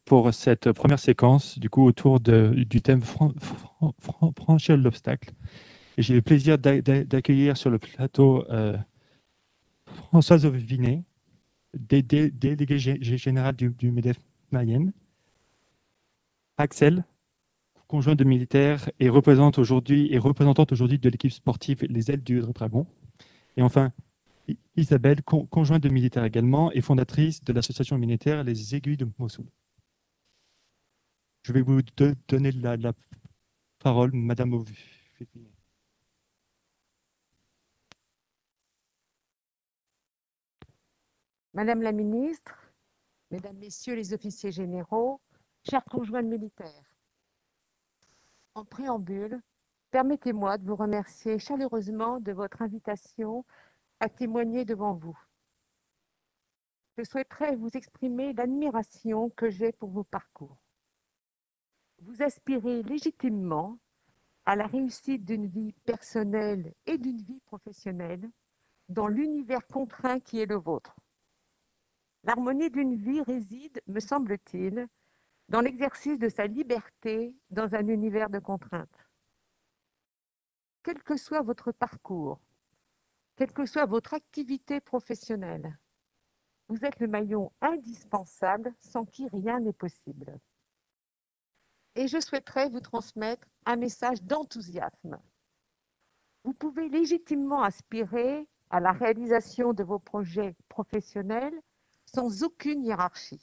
pour cette première séquence, du coup, autour du thème franchir l'obstacle. Et j'ai le plaisir d'accueillir sur le plateau Françoise Vinet, déléguée générale du MEDEF Mayenne, Axel, conjoint de militaire et représentante aujourd'hui de l'équipe sportive Les Ailes du Dragon. Et enfin, Isabelle, conjointe de militaire également et fondatrice de l'association militaire Les Aiguilles de Mossoul. Je vais vous donner la parole, Madame Vinet. Madame la ministre, Mesdames, Messieurs les officiers généraux, chers conjoints de militaires, en préambule, permettez-moi de vous remercier chaleureusement de votre invitation à témoigner devant vous. Je souhaiterais vous exprimer l'admiration que j'ai pour vos parcours. Vous aspirez légitimement à la réussite d'une vie personnelle et d'une vie professionnelle dans l'univers contraint qui est le vôtre. L'harmonie d'une vie réside, me semble-t-il, dans l'exercice de sa liberté dans un univers de contraintes. Quel que soit votre parcours, quelle que soit votre activité professionnelle, vous êtes le maillon indispensable sans qui rien n'est possible. Et je souhaiterais vous transmettre un message d'enthousiasme. Vous pouvez légitimement aspirer à la réalisation de vos projets professionnels sans aucune hiérarchie.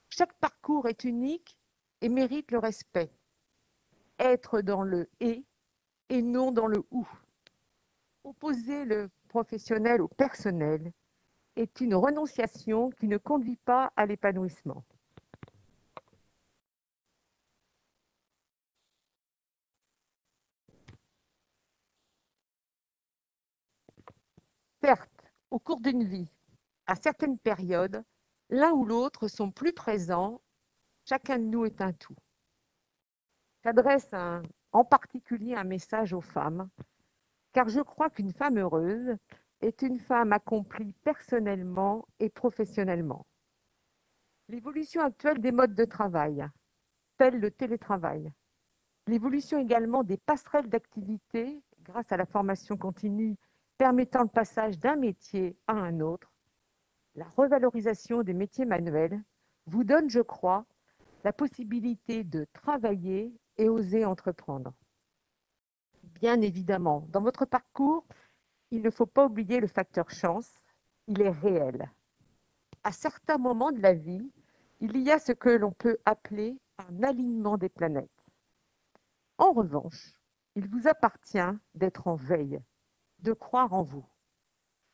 Chaque parcours est unique et mérite le respect. Être dans le « et » non dans le « ou ». Opposer le professionnel au personnel est une renonciation qui ne conduit pas à l'épanouissement. Certes, au cours d'une vie, à certaines périodes, l'un ou l'autre sont plus présents, chacun de nous est un tout. J'adresse en particulier un message aux femmes, car je crois qu'une femme heureuse est une femme accomplie personnellement et professionnellement. L'évolution actuelle des modes de travail, tel le télétravail, l'évolution également des passerelles d'activité grâce à la formation continue permettant le passage d'un métier à un autre, la revalorisation des métiers manuels vous donne, je crois, la possibilité de travailler et oser entreprendre. Bien évidemment, dans votre parcours, il ne faut pas oublier le facteur chance, il est réel. À certains moments de la vie, il y a ce que l'on peut appeler un alignement des planètes. En revanche, il vous appartient d'être en veille, de croire en vous.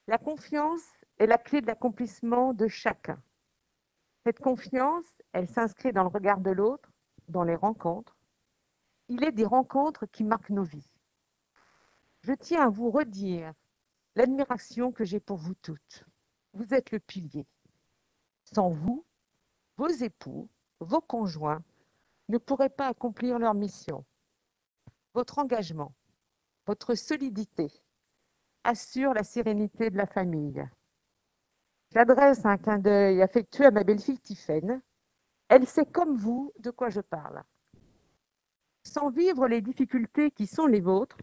La confiance est la clé de l'accomplissement de chacun. Cette confiance, elle s'inscrit dans le regard de l'autre, dans les rencontres. Il est des rencontres qui marquent nos vies. Je tiens à vous redire l'admiration que j'ai pour vous toutes. Vous êtes le pilier. Sans vous, vos époux, vos conjoints ne pourraient pas accomplir leur mission. Votre engagement, votre solidité assure la sérénité de la famille. J'adresse un clin d'œil affectueux à ma belle-fille Tiffaine. Elle sait comme vous de quoi je parle. Sans vivre les difficultés qui sont les vôtres,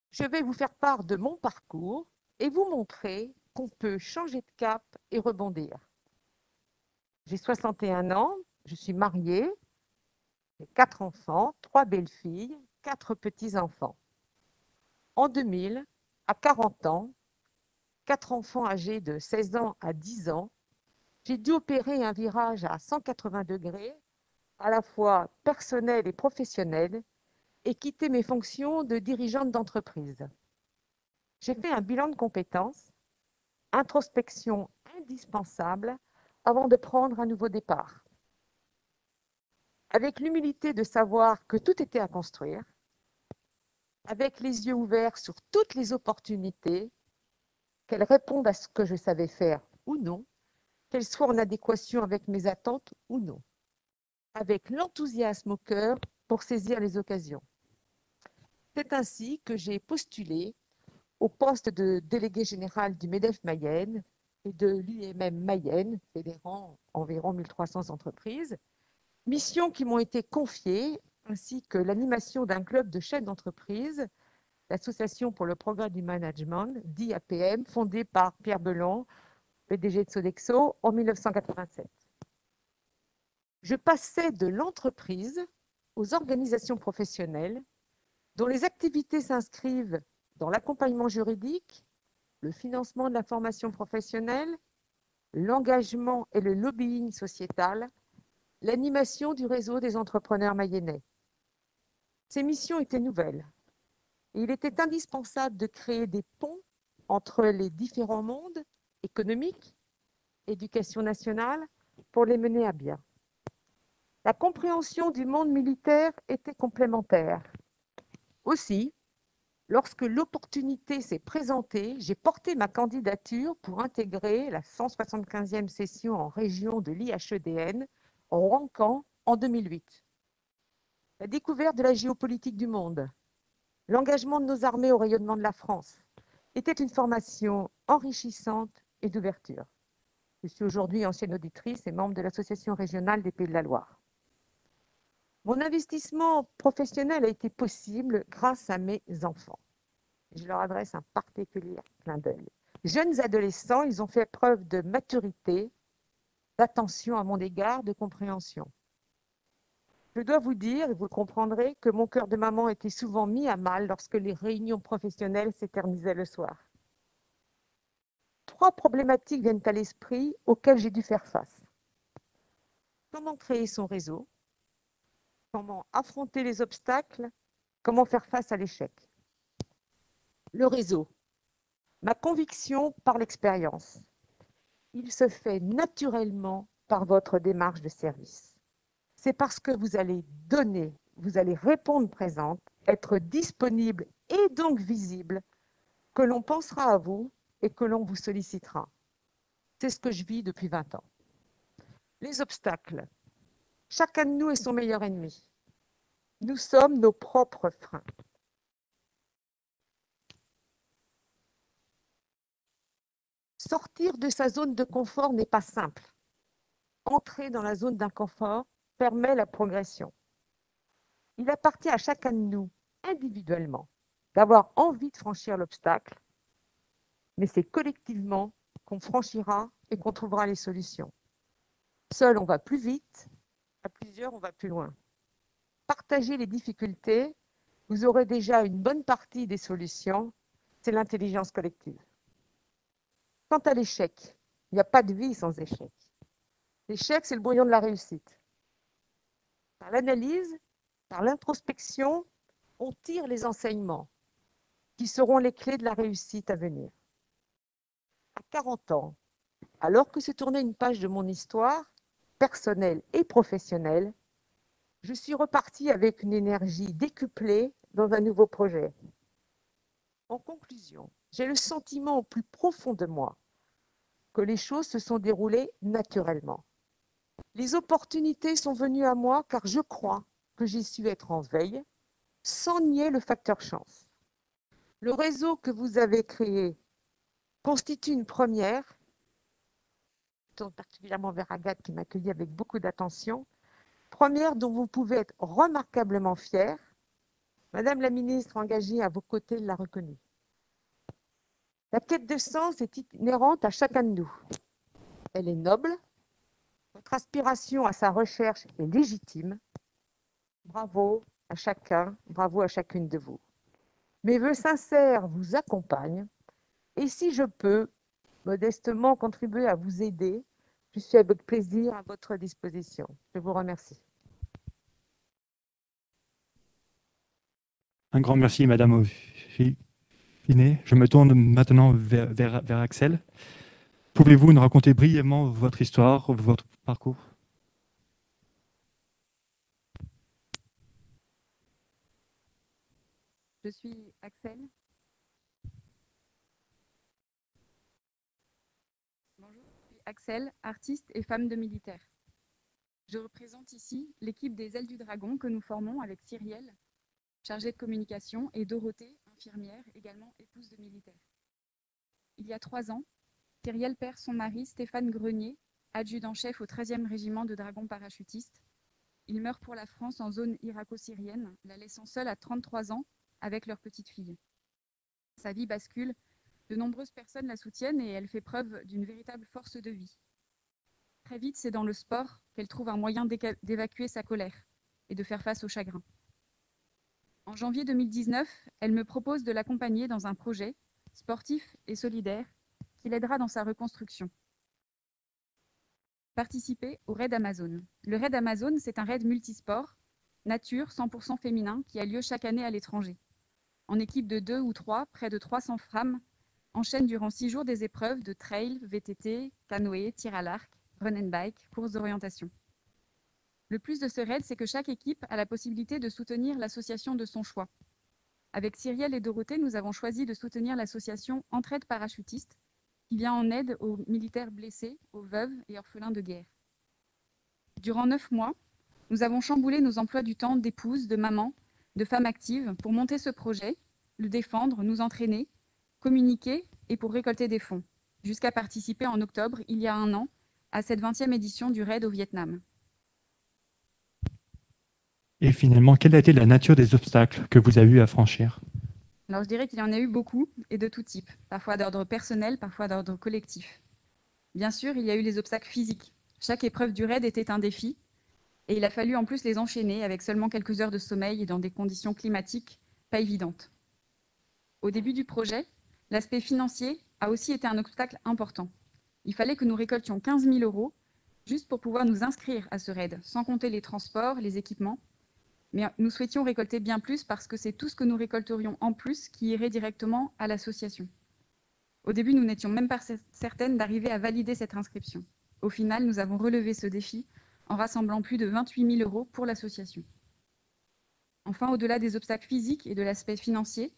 je vais vous faire part de mon parcours et vous montrer qu'on peut changer de cap et rebondir. J'ai 61 ans, je suis mariée, j'ai 4 enfants, 3 belles-filles, 4 petits-enfants. En 2000, à 40 ans, 4 enfants âgés de 16 ans à 10 ans, j'ai dû opérer un virage à 180 degrés, à la fois personnel et professionnel, et quitter mes fonctions de dirigeante d'entreprise. J'ai fait un bilan de compétences, introspection indispensable avant de prendre un nouveau départ. Avec l'humilité de savoir que tout était à construire, avec les yeux ouverts sur toutes les opportunités, qu'elles répondent à ce que je savais faire ou non, qu'elles soient en adéquation avec mes attentes ou non, avec l'enthousiasme au cœur pour saisir les occasions. C'est ainsi que j'ai postulé au poste de délégué général du MEDEF Mayenne et de l'UMM Mayenne, fédérant environ 1300 entreprises. Missions qui m'ont été confiées, ainsi que l'animation d'un club de chefs d'entreprise, l'Association pour le progrès du management, dit APM, fondée par Pierre Belon, PDG de Sodexo, en 1987. Je passais de l'entreprise aux organisations professionnelles dont les activités s'inscrivent dans l'accompagnement juridique, le financement de la formation professionnelle, l'engagement et le lobbying sociétal, l'animation du réseau des entrepreneurs mayennais. Ces missions étaient nouvelles et il était indispensable de créer des ponts entre les différents mondes économiques, éducation nationale, pour les mener à bien. La compréhension du monde militaire était complémentaire. Aussi, lorsque l'opportunité s'est présentée, j'ai porté ma candidature pour intégrer la 175e session en région de l'IHEDN en Roncamp en 2008. La découverte de la géopolitique du monde, l'engagement de nos armées au rayonnement de la France était une formation enrichissante et d'ouverture. Je suis aujourd'hui ancienne auditrice et membre de l'Association régionale des Pays de la Loire. Mon investissement professionnel a été possible grâce à mes enfants. Je leur adresse un particulier clin d'œil. Jeunes adolescents, ils ont fait preuve de maturité, d'attention à mon égard, de compréhension. Je dois vous dire, et vous le comprendrez, que mon cœur de maman était souvent mis à mal lorsque les réunions professionnelles s'éternisaient le soir. 3 problématiques viennent à l'esprit auxquelles j'ai dû faire face. Comment créer son réseau? Comment affronter les obstacles? Comment faire face à l'échec? Le réseau. Ma conviction par l'expérience. Il se fait naturellement par votre démarche de service. C'est parce que vous allez donner, vous allez répondre présente, être disponible et donc visible, que l'on pensera à vous et que l'on vous sollicitera. C'est ce que je vis depuis 20 ans. Les obstacles. Chacun de nous est son meilleur ennemi. Nous sommes nos propres freins. Sortir de sa zone de confort n'est pas simple. Entrer dans la zone d'inconfort permet la progression. Il appartient à chacun de nous, individuellement, d'avoir envie de franchir l'obstacle, mais c'est collectivement qu'on franchira et qu'on trouvera les solutions. Seul, on va plus vite, à plusieurs, on va plus loin. Partagez les difficultés, vous aurez déjà une bonne partie des solutions, c'est l'intelligence collective. Quant à l'échec, il n'y a pas de vie sans échec. L'échec, c'est le brouillon de la réussite. Par l'analyse, par l'introspection, on tire les enseignements qui seront les clés de la réussite à venir. À 40 ans, alors que se tournait une page de mon histoire, personnelle et professionnelle, je suis repartie avec une énergie décuplée dans un nouveau projet. En conclusion, j'ai le sentiment au plus profond de moi que les choses se sont déroulées naturellement. Les opportunités sont venues à moi car je crois que j'ai su être en veille, sans nier le facteur chance. Le réseau que vous avez créé constitue une première, je tourne particulièrement vers Agathe qui m'accueillit avec beaucoup d'attention, première dont vous pouvez être remarquablement fière. Madame la ministre engagée à vos côtés l'a reconnue. La quête de sens est inhérente à chacun de nous. Elle est noble, votre aspiration à sa recherche est légitime. Bravo à chacun, bravo à chacune de vous. Mes vœux sincères vous accompagnent et si je peux modestement contribuer à vous aider, je suis avec plaisir à votre disposition. Je vous remercie. Un grand merci, Madame Finet. Je me tourne maintenant vers Axel. Pouvez-vous nous raconter brièvement votre histoire, votre parcours? Je suis Axel. Bonjour, je suis Axel, artiste et femme de militaire. Je représente ici l'équipe des Ailes du Dragon que nous formons avec Cyrielle, chargée de communication, et Dorothée, infirmière, également épouse de militaire. Il y a 3 ans, Cyrielle perd son mari Stéphane Grenier, adjudant-chef au 13e régiment de dragons parachutistes. Il meurt pour la France en zone irako-syrienne, la laissant seule à 33 ans avec leur petite fille. Sa vie bascule, de nombreuses personnes la soutiennent et elle fait preuve d'une véritable force de vie. Très vite, c'est dans le sport qu'elle trouve un moyen d'évacuer sa colère et de faire face au chagrin. En janvier 2019, elle me propose de l'accompagner dans un projet sportif et solidaire qui l'aidera dans sa reconstruction. Participer au Raid Amazon. Le Raid Amazon, c'est un raid multisport, nature 100% féminin qui a lieu chaque année à l'étranger. En équipe de 2 ou 3, près de 300 femmes enchaînent durant 6 jours des épreuves de trail, VTT, canoë, tir à l'arc, run and bike, course d'orientation. Le plus de ce raid, c'est que chaque équipe a la possibilité de soutenir l'association de son choix. Avec Cyrielle et Dorothée, nous avons choisi de soutenir l'association Entraide Parachutiste, qui vient en aide aux militaires blessés, aux veuves et orphelins de guerre. Durant 9 mois, nous avons chamboulé nos emplois du temps d'épouses, de mamans, de femmes actives pour monter ce projet, le défendre, nous entraîner, communiquer et pour récolter des fonds, jusqu'à participer en octobre, il y a 1 an, à cette 20e édition du raid au Vietnam. Et finalement, quelle a été la nature des obstacles que vous avez eu à franchir? Alors je dirais qu'il y en a eu beaucoup et de tout type, parfois d'ordre personnel, parfois d'ordre collectif. Bien sûr, il y a eu les obstacles physiques. Chaque épreuve du raid était un défi et il a fallu en plus les enchaîner avec seulement quelques heures de sommeil et dans des conditions climatiques pas évidentes. Au début du projet, l'aspect financier a aussi été un obstacle important. Il fallait que nous récoltions 15 000 € juste pour pouvoir nous inscrire à ce raid, sans compter les transports, les équipements. Mais nous souhaitions récolter bien plus parce que c'est tout ce que nous récolterions en plus qui irait directement à l'association. Au début, nous n'étions même pas certaines d'arriver à valider cette inscription. Au final, nous avons relevé ce défi en rassemblant plus de 28 000 € pour l'association. Enfin, au-delà des obstacles physiques et de l'aspect financier,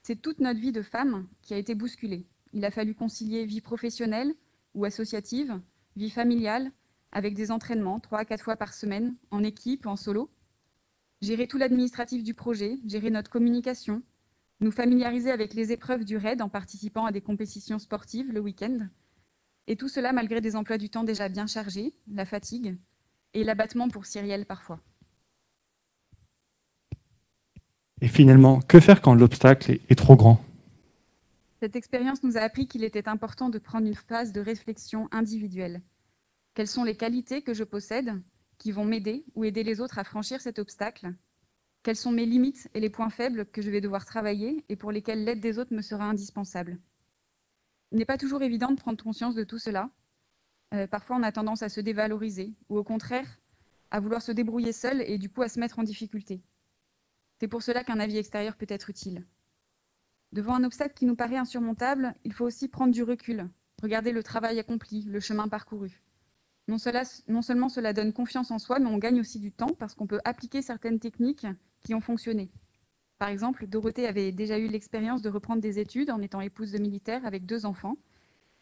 c'est toute notre vie de femme qui a été bousculée. Il a fallu concilier vie professionnelle ou associative, vie familiale, avec des entraînements 3 à 4 fois par semaine, en équipe, en solo, gérer tout l'administratif du projet, gérer notre communication, nous familiariser avec les épreuves du raid en participant à des compétitions sportives le week-end. Et tout cela malgré des emplois du temps déjà bien chargés, la fatigue et l'abattement pour Cyrielle parfois. Et finalement, que faire quand l'obstacle est trop grand? Cette expérience nous a appris qu'il était important de prendre une phase de réflexion individuelle. Quelles sont les qualités que je possède qui vont m'aider ou aider les autres à franchir cet obstacle? Quelles sont mes limites et les points faibles que je vais devoir travailler et pour lesquels l'aide des autres me sera indispensable? Il n'est pas toujours évident de prendre conscience de tout cela. Parfois, on a tendance à se dévaloriser ou au contraire, à vouloir se débrouiller seul et du coup à se mettre en difficulté. C'est pour cela qu'un avis extérieur peut être utile. Devant un obstacle qui nous paraît insurmontable, il faut aussi prendre du recul, regarder le travail accompli, le chemin parcouru. Non seulement cela donne confiance en soi, mais on gagne aussi du temps parce qu'on peut appliquer certaines techniques qui ont fonctionné. Par exemple, Dorothée avait déjà eu l'expérience de reprendre des études en étant épouse de militaire avec 2 enfants.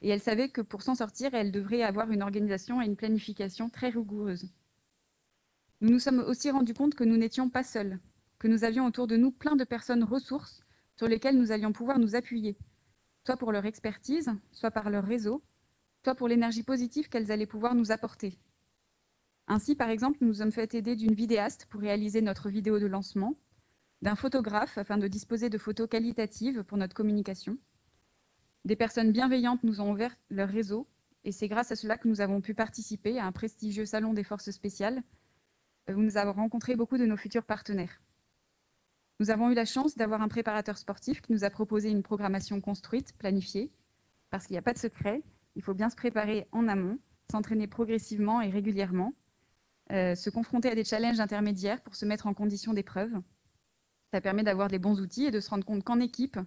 Et elle savait que pour s'en sortir, elle devrait avoir une organisation et une planification très rigoureuses. Nous nous sommes aussi rendus compte que nous n'étions pas seuls, que nous avions autour de nous plein de personnes ressources sur lesquelles nous allions pouvoir nous appuyer, soit pour leur expertise, soit par leur réseau, soit pour l'énergie positive qu'elles allaient pouvoir nous apporter. Ainsi, par exemple, nous nous sommes fait aider d'une vidéaste pour réaliser notre vidéo de lancement, d'un photographe afin de disposer de photos qualitatives pour notre communication. Des personnes bienveillantes nous ont ouvert leur réseau et c'est grâce à cela que nous avons pu participer à un prestigieux salon des forces spéciales où nous avons rencontré beaucoup de nos futurs partenaires. Nous avons eu la chance d'avoir un préparateur sportif qui nous a proposé une programmation construite, planifiée, parce qu'il n'y a pas de secret, il faut bien se préparer en amont, s'entraîner progressivement et régulièrement, se confronter à des challenges intermédiaires pour se mettre en condition d'épreuve. Ça permet d'avoir les bons outils et de se rendre compte qu'en équipe,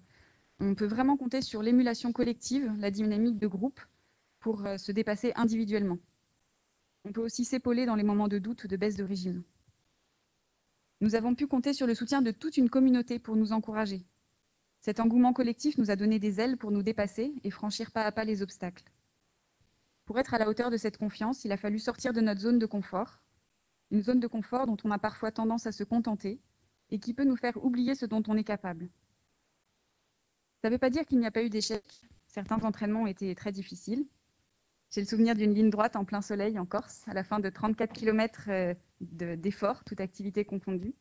on peut vraiment compter sur l'émulation collective, la dynamique de groupe, pour se dépasser individuellement. On peut aussi s'épauler dans les moments de doute ou de baisse de régime. Nous avons pu compter sur le soutien de toute une communauté pour nous encourager. Cet engouement collectif nous a donné des ailes pour nous dépasser et franchir pas à pas les obstacles. Pour être à la hauteur de cette confiance, il a fallu sortir de notre zone de confort, une zone de confort dont on a parfois tendance à se contenter et qui peut nous faire oublier ce dont on est capable. Ça ne veut pas dire qu'il n'y a pas eu d'échecs. Certains entraînements ont été très difficiles. J'ai le souvenir d'une ligne droite en plein soleil en Corse, à la fin de 34 km d'efforts, toute activité confondue.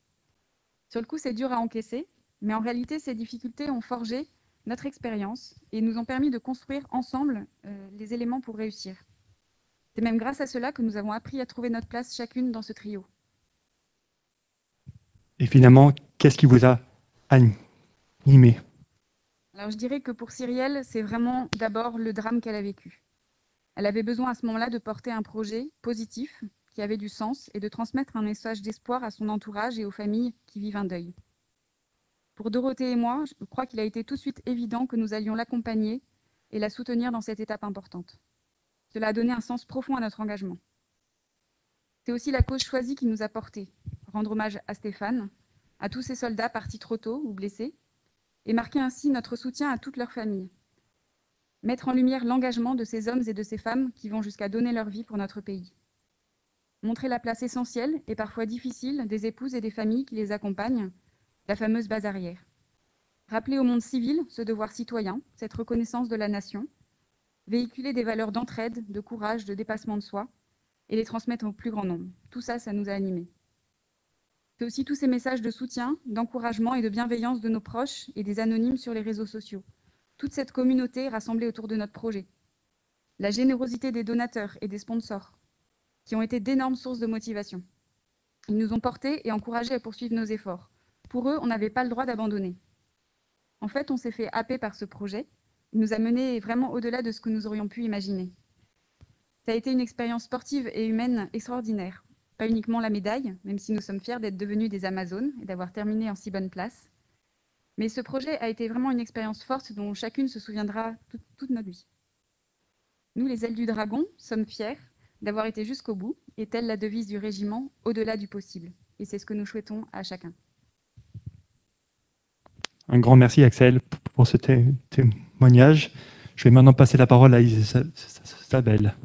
Sur le coup, c'est dur à encaisser, mais en réalité, ces difficultés ont forgé notre expérience et nous ont permis de construire ensemble les éléments pour réussir. C'est même grâce à cela que nous avons appris à trouver notre place chacune dans ce trio. Et finalement, qu'est-ce qui vous a animé? Alors je dirais que pour Cyrielle, c'est vraiment d'abord le drame qu'elle a vécu. Elle avait besoin à ce moment-là de porter un projet positif qui avait du sens et de transmettre un message d'espoir à son entourage et aux familles qui vivent un deuil. Pour Dorothée et moi, je crois qu'il a été tout de suite évident que nous allions l'accompagner et la soutenir dans cette étape importante. Cela a donné un sens profond à notre engagement. C'est aussi la cause choisie qui nous a portés. Rendre hommage à Stéphane, à tous ces soldats partis trop tôt ou blessés, et marquer ainsi notre soutien à toute leur famille. Mettre en lumière l'engagement de ces hommes et de ces femmes qui vont jusqu'à donner leur vie pour notre pays. Montrer la place essentielle et parfois difficile des épouses et des familles qui les accompagnent, la fameuse base arrière. Rappeler au monde civil ce devoir citoyen, cette reconnaissance de la nation, véhiculer des valeurs d'entraide, de courage, de dépassement de soi, et les transmettre au plus grand nombre. Tout ça, ça nous a animés. C'est aussi tous ces messages de soutien, d'encouragement et de bienveillance de nos proches et des anonymes sur les réseaux sociaux. Toute cette communauté rassemblée autour de notre projet. La générosité des donateurs et des sponsors, qui ont été d'énormes sources de motivation. Ils nous ont portés et encouragés à poursuivre nos efforts. Pour eux, on n'avait pas le droit d'abandonner. En fait, on s'est fait happer par ce projet. Il nous a menés vraiment au-delà de ce que nous aurions pu imaginer. Ça a été une expérience sportive et humaine extraordinaire. Pas uniquement la médaille, même si nous sommes fiers d'être devenus des Amazones et d'avoir terminé en si bonne place. Mais ce projet a été vraiment une expérience forte dont chacune se souviendra toute notre vie. Nous, les ailes du dragon, sommes fiers d'avoir été jusqu'au bout, et telle la devise du régiment, au-delà du possible. Et c'est ce que nous souhaitons à chacun. Un grand merci, Axel, pour ce témoignage. Je vais maintenant passer la parole à Isabelle.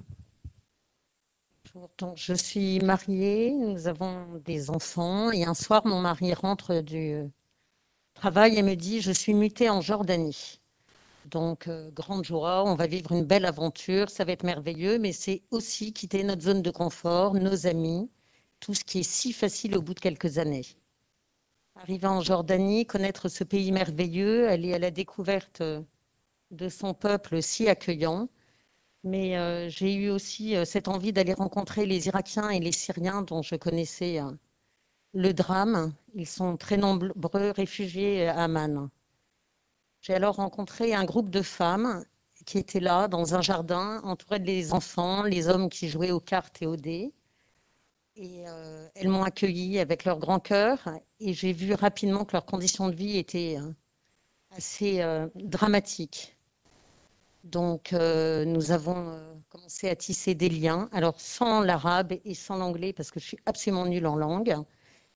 Donc, je suis mariée, nous avons des enfants, et un soir, mon mari rentre du travail et me dit « Je suis mutée en Jordanie ». Donc, grande joie, on va vivre une belle aventure, ça va être merveilleux, mais c'est aussi quitter notre zone de confort, nos amis, tout ce qui est si facile au bout de quelques années. Arriver en Jordanie, connaître ce pays merveilleux, aller à la découverte de son peuple si accueillant, mais j'ai eu aussi cette envie d'aller rencontrer les Irakiens et les Syriens dont je connaissais le drame. Ils sont très nombreux réfugiés à Amman. J'ai alors rencontré un groupe de femmes qui étaient là, dans un jardin, entourées des enfants, les hommes qui jouaient aux cartes et aux dés. Et elles m'ont accueillie avec leur grand cœur. Et j'ai vu rapidement que leurs conditions de vie étaient assez dramatiques. Donc, nous avons commencé à tisser des liens. Alors, sans l'arabe et sans l'anglais, parce que je suis absolument nulle en langue,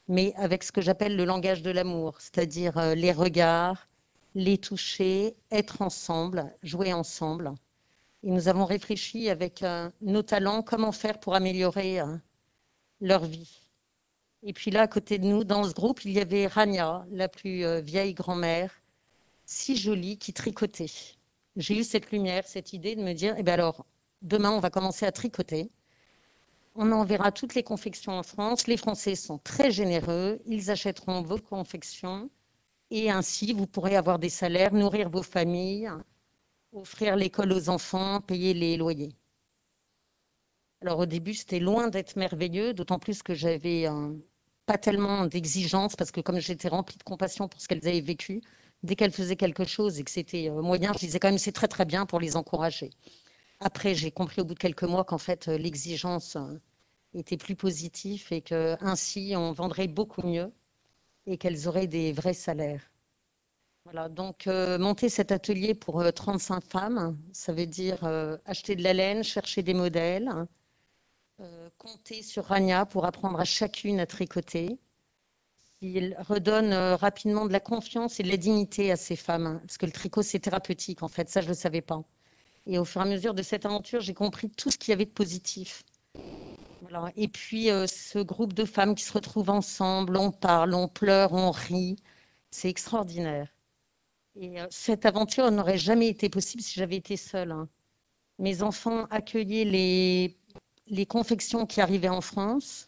mais avec ce que j'appelle le langage de l'amour, c'est-à-dire les regards, les toucher, être ensemble, jouer ensemble. Et nous avons réfléchi avec nos talents, comment faire pour améliorer leur vie. Et puis là, à côté de nous, dans ce groupe, il y avait Rania, la plus vieille grand-mère, si jolie, qui tricotait. J'ai eu cette lumière, cette idée de me dire, eh bien alors, demain, on va commencer à tricoter. On enverra toutes les confections en France. Les Français sont très généreux. Ils achèteront vos confections. Et ainsi, vous pourrez avoir des salaires, nourrir vos familles, offrir l'école aux enfants, payer les loyers. Alors au début, c'était loin d'être merveilleux, d'autant plus que j'avais pas tellement d'exigences, parce que comme j'étais remplie de compassion pour ce qu'elles avaient vécu, dès qu'elles faisaient quelque chose et que c'était moyen, je disais quand même c'est très très bien pour les encourager. Après, j'ai compris au bout de quelques mois qu'en fait, l'exigence était plus positive et qu'ainsi, on vendrait beaucoup mieux et qu'elles auraient des vrais salaires. Voilà, donc monter cet atelier pour 35 femmes, ça veut dire acheter de la laine, chercher des modèles, compter sur Rania pour apprendre à chacune à tricoter. Il redonne rapidement de la confiance et de la dignité à ces femmes, parce que le tricot, c'est thérapeutique, en fait, ça, je ne le savais pas. Et au fur et à mesure de cette aventure, j'ai compris tout ce qu'il y avait de positif. Voilà. Et puis, ce groupe de femmes qui se retrouvent ensemble, on parle, on pleure, on rit. C'est extraordinaire. Et cette aventure n'aurait jamais été possible si j'avais été seule, hein. Mes enfants accueillaient les confections qui arrivaient en France,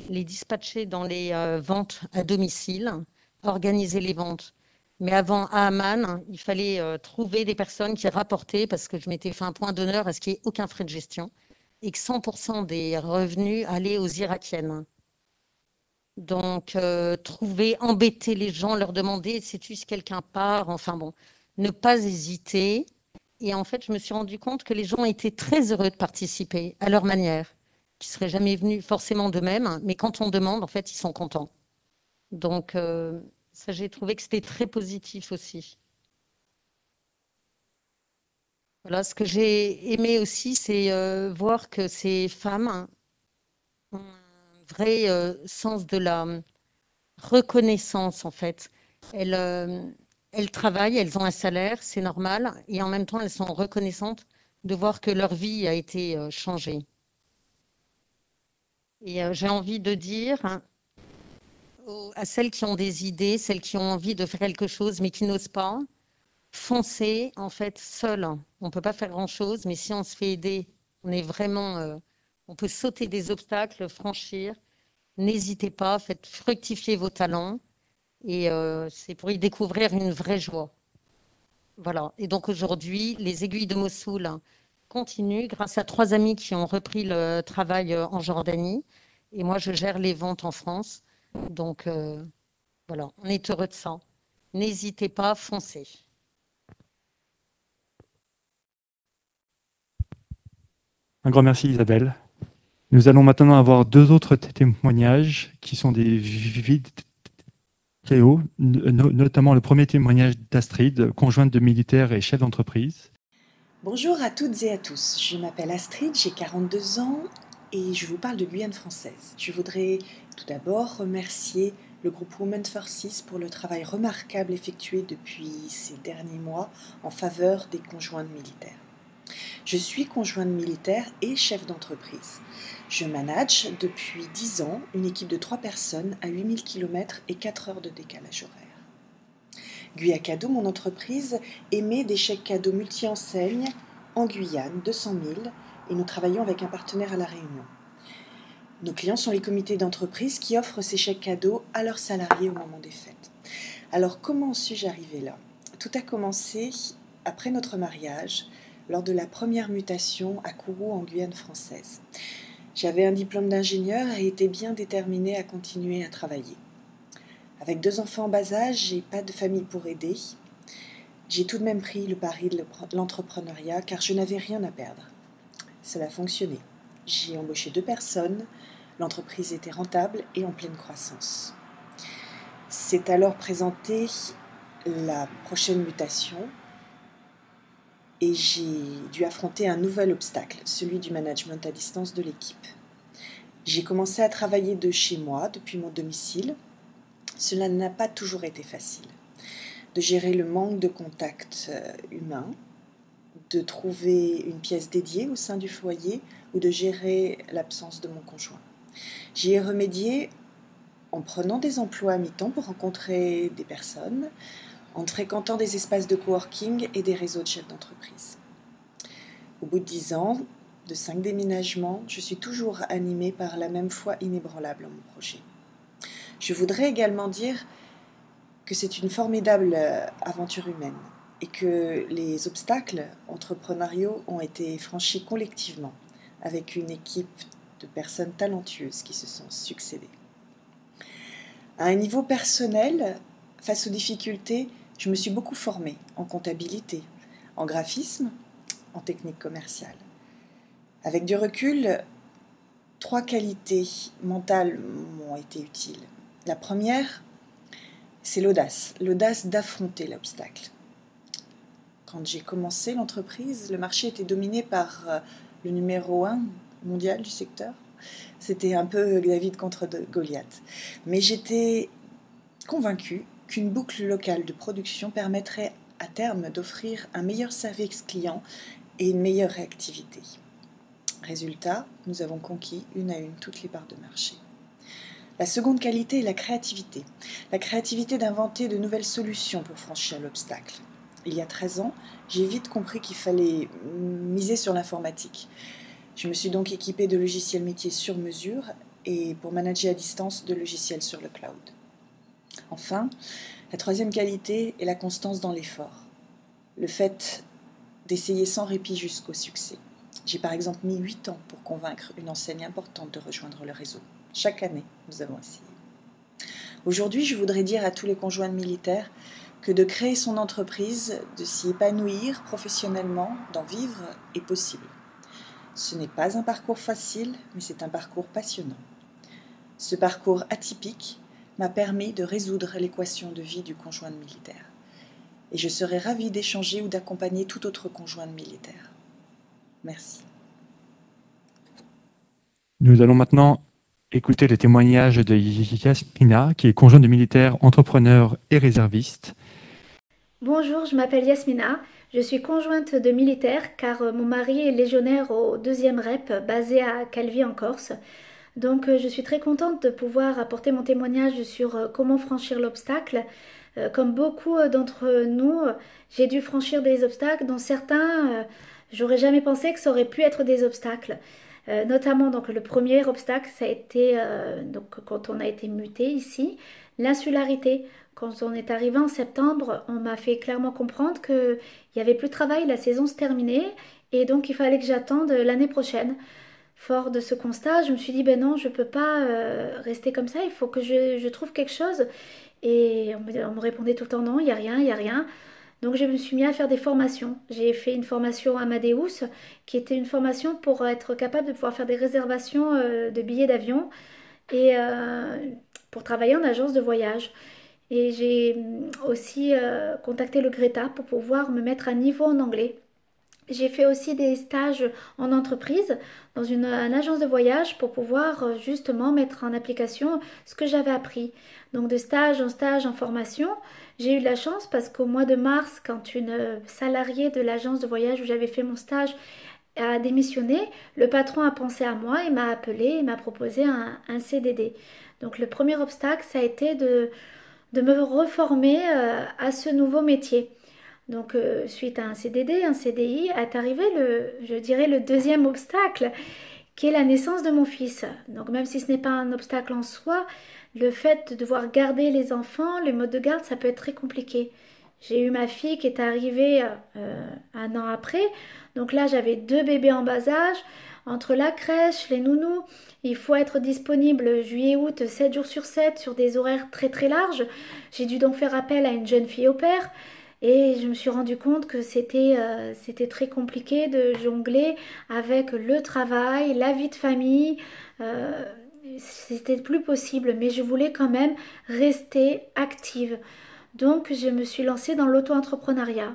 les dispatchaient dans les ventes à domicile, organiser les ventes. Mais avant, à Amman, il fallait trouver des personnes qui rapportaient, parce que je m'étais fait un point d'honneur à ce qu'il n'y ait aucun frais de gestion, et que 100% des revenus allaient aux Irakiennes. Donc, trouver, embêter les gens, leur demander, sais-tu si quelqu'un part, enfin bon, ne pas hésiter. Et en fait, je me suis rendu compte que les gens étaient très heureux de participer à leur manière, qui ne seraient jamais venus forcément d'eux-mêmes, mais quand on demande, en fait, ils sont contents. Donc, ça, j'ai trouvé que c'était très positif aussi. Voilà, ce que j'ai aimé aussi, c'est voir que ces femmes ont un vrai sens de la reconnaissance, en fait. Elles travaillent, elles ont un salaire, c'est normal, et en même temps, elles sont reconnaissantes de voir que leur vie a été changée. Et j'ai envie de dire, hein, à celles qui ont des idées, celles qui ont envie de faire quelque chose, mais qui n'osent pas, foncez, en fait, seul. On ne peut pas faire grand-chose, mais si on se fait aider, on est vraiment, on peut sauter des obstacles, franchir. N'hésitez pas, faites fructifier vos talents. Et c'est pour y découvrir une vraie joie. Voilà. Et donc aujourd'hui, les aiguilles de Mossoul continuent grâce à 3 amis qui ont repris le travail en Jordanie. Et moi, je gère les ventes en France. Donc voilà, on est heureux de ça. N'hésitez pas, foncez. Un grand merci Isabelle. Nous allons maintenant avoir 2 autres témoignages qui sont des vidéos, notamment le premier témoignage d'Astrid, conjointe de militaire et chef d'entreprise. Bonjour à toutes et à tous, je m'appelle Astrid, j'ai 42 ans et je vous parle de Guyane française. Je voudrais tout d'abord remercier le groupe Women for Peace pour le travail remarquable effectué depuis ces derniers mois en faveur des conjointes militaires. Je suis conjointe militaire et chef d'entreprise. Je manage depuis 10 ans une équipe de 3 personnes à 8000 km et 4 heures de décalage horaire. Guyacado, mon entreprise, émet des chèques cadeaux multi-enseignes en Guyane, 200 000, et nous travaillons avec un partenaire à La Réunion. Nos clients sont les comités d'entreprise qui offrent ces chèques cadeaux à leurs salariés au moment des fêtes. Alors, comment suis-je arrivée là ? Tout a commencé après notre mariage, lors de la première mutation à Kourou en Guyane française. J'avais un diplôme d'ingénieur et étais bien déterminée à continuer à travailler. Avec 2 enfants en bas âge et pas de famille pour aider, j'ai tout de même pris le pari de l'entrepreneuriat car je n'avais rien à perdre. Cela fonctionnait. J'ai embauché 2 personnes, l'entreprise était rentable et en pleine croissance. C'est alors présenté la prochaine mutation et j'ai dû affronter un nouvel obstacle, celui du management à distance de l'équipe. J'ai commencé à travailler de chez moi depuis mon domicile. Cela n'a pas toujours été facile. De gérer le manque de contact humain, de trouver une pièce dédiée au sein du foyer ou de gérer l'absence de mon conjoint. J'y ai remédié en prenant des emplois à mi-temps pour rencontrer des personnes, en fréquentant des espaces de coworking et des réseaux de chefs d'entreprise. Au bout de 10 ans, de 5 déménagements, je suis toujours animée par la même foi inébranlable en mon projet. Je voudrais également dire que c'est une formidable aventure humaine et que les obstacles entrepreneuriaux ont été franchis collectivement avec une équipe de personnes talentueuses qui se sont succédées. À un niveau personnel, face aux difficultés, je me suis beaucoup formée en comptabilité, en graphisme, en technique commerciale. Avec du recul, 3 qualités mentales m'ont été utiles. La première, c'est l'audace d'affronter l'obstacle. Quand j'ai commencé l'entreprise, le marché était dominé par le numéro 1 mondial du secteur. C'était un peu David contre Goliath. Mais j'étais convaincue qu'une boucle locale de production permettrait à terme d'offrir un meilleur service client et une meilleure réactivité. Résultat, nous avons conquis une à une toutes les parts de marché. La seconde qualité est la créativité. La créativité d'inventer de nouvelles solutions pour franchir l'obstacle. Il y a 13 ans, j'ai vite compris qu'il fallait miser sur l'informatique. Je me suis donc équipée de logiciels métiers sur mesure et pour manager à distance de logiciels sur le cloud. Enfin, la troisième qualité est la constance dans l'effort. Le fait d'essayer sans répit jusqu'au succès. J'ai par exemple mis 8 ans pour convaincre une enseigne importante de rejoindre le réseau. Chaque année, nous avons essayé. Aujourd'hui, je voudrais dire à tous les conjoints de militaires que de créer son entreprise, de s'y épanouir professionnellement, d'en vivre est possible. Ce n'est pas un parcours facile, mais c'est un parcours passionnant. Ce parcours atypique m'a permis de résoudre l'équation de vie du conjoint de militaire. Et je serais ravie d'échanger ou d'accompagner tout autre conjoint de militaire. Merci. Nous allons maintenant écouter le témoignage de Yasmina, qui est conjointe de militaire, entrepreneur et réserviste. Bonjour, je m'appelle Yasmina, je suis conjointe de militaire car mon mari est légionnaire au 2e REP basé à Calvi en Corse. Donc je suis très contente de pouvoir apporter mon témoignage sur comment franchir l'obstacle. Comme beaucoup d'entre nous, j'ai dû franchir des obstacles dont certains, j'aurais jamais pensé que ça aurait pu être des obstacles. Notamment donc le premier obstacle, ça a été donc quand on a été muté ici, l'insularité. Quand on est arrivé en septembre, on m'a fait clairement comprendre qu'il n'y avait plus de travail, la saison se terminait et donc il fallait que j'attende l'année prochaine. Fort de ce constat, je me suis dit ben non, je ne peux pas rester comme ça, il faut que je trouve quelque chose. Et on me répondait tout le temps non, il n'y a rien, il n'y a rien. Donc je me suis mis à faire des formations. J'ai fait une formation Amadeus, qui était une formation pour être capable de pouvoir faire des réservations de billets d'avion et pour travailler en agence de voyage. Et j'ai aussi contacté le Greta pour pouvoir me mettre à niveau en anglais. J'ai fait aussi des stages en entreprise dans une agence de voyage pour pouvoir justement mettre en application ce que j'avais appris. Donc de stage en stage en formation, j'ai eu de la chance parce qu'au mois de mars, quand une salariée de l'agence de voyage où j'avais fait mon stage a démissionné, le patron a pensé à moi et m'a appelé et m'a proposé un CDD. Donc le premier obstacle, ça a été de me reformer à ce nouveau métier. Donc, suite à un CDD, un CDI, est arrivé je dirais, le deuxième obstacle, qui est la naissance de mon fils. Donc, même si ce n'est pas un obstacle en soi, le fait de devoir garder les enfants, les modes de garde, ça peut être très compliqué. J'ai eu ma fille qui est arrivée 1 an après. Donc là, j'avais 2 bébés en bas âge. Entre la crèche, les nounous, il faut être disponible juillet-août, 7 jours sur 7, sur des horaires très très larges. J'ai dû donc faire appel à une jeune fille au pair. Et je me suis rendu compte que c'était très compliqué de jongler avec le travail, la vie de famille. C'était plus possible, mais je voulais quand même rester active. Donc je me suis lancée dans l'auto-entrepreneuriat.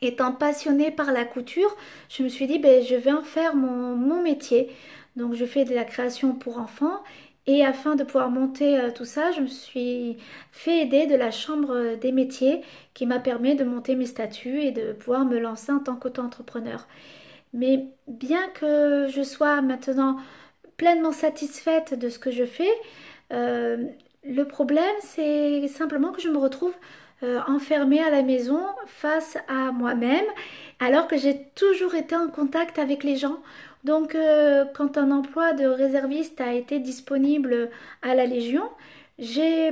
Étant passionnée par la couture, je me suis dit ben, je vais en faire mon métier. Donc je fais de la création pour enfants. Et afin de pouvoir monter tout ça, je me suis fait aider de la Chambre des métiers qui m'a permis de monter mes statuts et de pouvoir me lancer en tant qu'auto-entrepreneur. Mais bien que je sois maintenant pleinement satisfaite de ce que je fais, le problème c'est simplement que je me retrouve enfermée à la maison face à moi-même alors que j'ai toujours été en contact avec les gens. Donc quand un emploi de réserviste a été disponible à la Légion, j'ai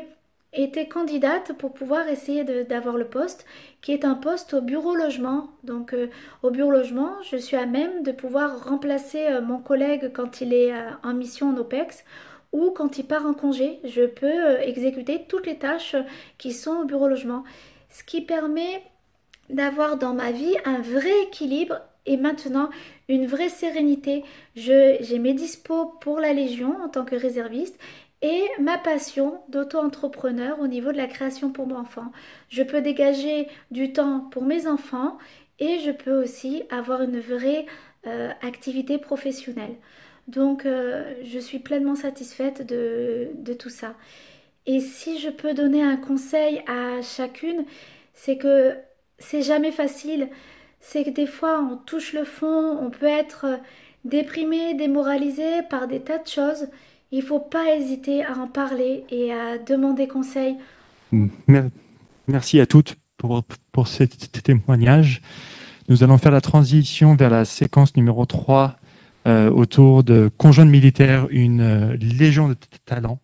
été candidate pour pouvoir essayer d'avoir le poste qui est un poste au bureau logement. Donc au bureau logement, je suis à même de pouvoir remplacer mon collègue quand il est en mission en OPEX ou quand il part en congé. Je peux exécuter toutes les tâches qui sont au bureau logement. Ce qui permet d'avoir dans ma vie un vrai équilibre et maintenant une vraie sérénité. J'ai mes dispos pour la Légion en tant que réserviste et ma passion d'auto-entrepreneur au niveau de la création pour mon enfant. Je peux dégager du temps pour mes enfants et je peux aussi avoir une vraie activité professionnelle. Donc je suis pleinement satisfaite de tout ça. Et si je peux donner un conseil à chacune, c'est que c'est jamais facile. C'est que des fois on touche le fond, on peut être déprimé, démoralisé par des tas de choses. Il ne faut pas hésiter à en parler et à demander conseil. Merci à toutes pour ces témoignages. Nous allons faire la transition vers la séquence numéro 3 autour de conjoints militaires, une légion de talent.